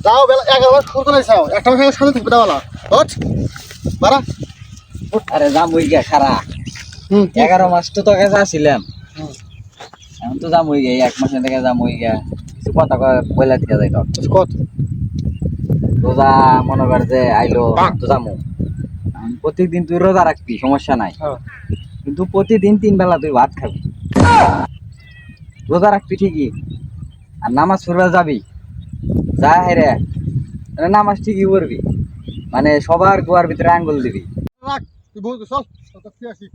যাও বেলা 11 শুরু করে যাও একটা মাস সাথে থাকবে দাওয়ালা বুঝ বাড়া আরে যাম হই গিয়া খারা 11 মাস তো তোর কাছে আসিলাম এখন তো যাম হই গিয়া 1 মাসের থেকে যাম হই গিয়া কিছু কথা বইলা দিয়া যাই তোর কত রোজা মনে কর যে আইলো তো যামু প্রতিদিন তুই রোজা রাখবি সমস্যা নাই কিন্তু প্রতিদিন 3 বেলা তুই ভাত খাবি রোজা রাখবি ঠিকই আর নামাজ পড়তে যাবি যা হেরে নামাজ ঠিকই পড়বি মানে সবার গোয়ার ভিতরে আঙ্গুল দিবি রাখ তুই বল চল কত কি আসি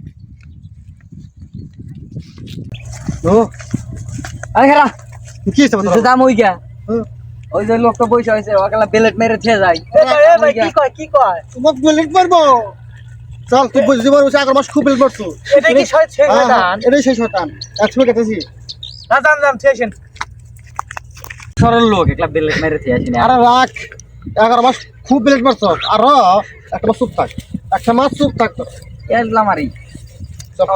ও আরে হেরা কি হইছে বল দাম হই গিয়া ওই যে লোকটা পয়সা হয়েছে ওগুলা বেলেট মেরে থিয়ে যায় ভাই কি কয় তোমাক বেলেট মারবো চল তুই বুঝতে পারবো 11 মাস খুব বেলেট মারছো এটা কি শয়তান এটাই সেই শয়তান একসময় কেটেছি না জান ঠেসেন সরল লোক একলা বেলেট মেরে থিয়ে আসিনি আরে রাখ 11 মাস খুব বেলেট মারছো আর একটা মাস চুপ থাক একটা মাস চুপ থাক তো এলা মারি চল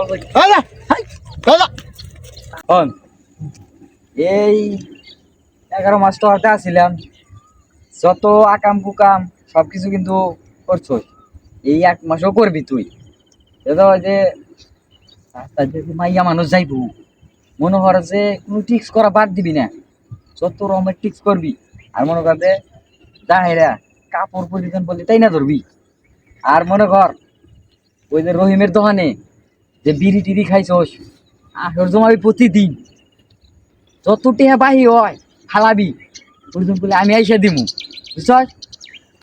যা যা হন এই 11 মাস তো হাতে আসিলাম যত আকাম কুকাম সবকিছু কিন্তু করছস এই 1 মাসও করবি তুই এটা যে মাইয়া মানুষ যাইবো মনে কর যে কোনো টিক্স করা বাদ দিবি না যত রকমের টিক্স করবি আর মনে কর যে যাহেরা কাপড় পরিধান বললি তাই না ধরবি আর মনে কর ওই যে রহিমের দোকানে যে বিড়ি টিড়ি খাইছস আসর জমাবি প্রতিদিন যত টেহা বাহি হয় খালাবি পরিধান বলে আমি আইসা দিমু বুঝছস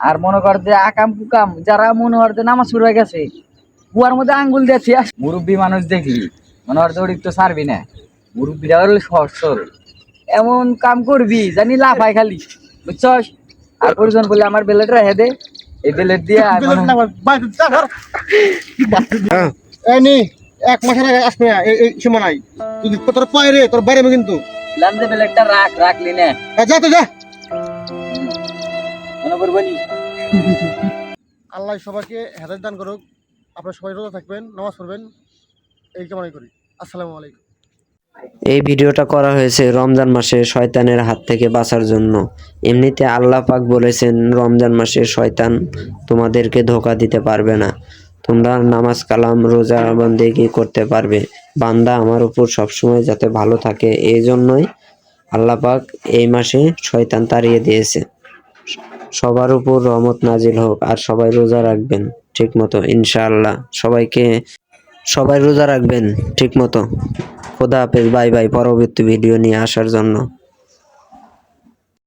আর মনে কর যে আকাম কুকাম যারা মনে কর যে নামাজ পড়ে গেছে কুয়ার মধ্যে আঙ্গুল দিয়েছে মুরব্বী মানুষ দেখলি মনে কর যে ওর একটু ছাড়বি না মুরব্বীরা হলে সহজ সরল এমন কাম করবি জানি লাফাই খালি বুঝছস আর পরিজন বলে আমার বেলেট রেখে দে এই বেলেট দিয়ে এনি 1 মাসের আগে আসবে না এই সময় নাই তুই তোর পায়রে তোর বাইরে কিন্তু লান্দে বেলেটটা রাখলি না যা তো যা মনে করবনি আল্লাহ সবাইকে হেদায়েত দান করুক আপনারা সবাই রোজা থাকবেন নামাজ পড়বেন এই কামনা করি আসসালামু আলাইকুম। এই ভিডিওটা করা হয়েছে রমজান মাসে শয়তানের হাত থেকে বাঁচার জন্য। এমনিতে আল্লাহ পাক বলেছেন রমজান মাসে শয়তান তোমাদেরকে ধোঁকা দিতে পারবে না, তোমরা নামাজ কালাম রোজা বন্দেগী করতে পারবে। বান্দা আমার উপর সবসময় যাতে ভালো থাকে এই জন্যই আল্লাহ পাক এই মাসে শয়তান তাড়িয়ে দিয়েছে। সবার উপর রহমত নাজিল হোক আর সবাই রোজা রাখবেন ঠিক মতো ইনশাআল্লাহ। সবাই রোজা রাখবেন ঠিক মতো। খোদা হাফেজ, বাই বাই। পরবর্তী ভিডিও নিয়ে আসার জন্য।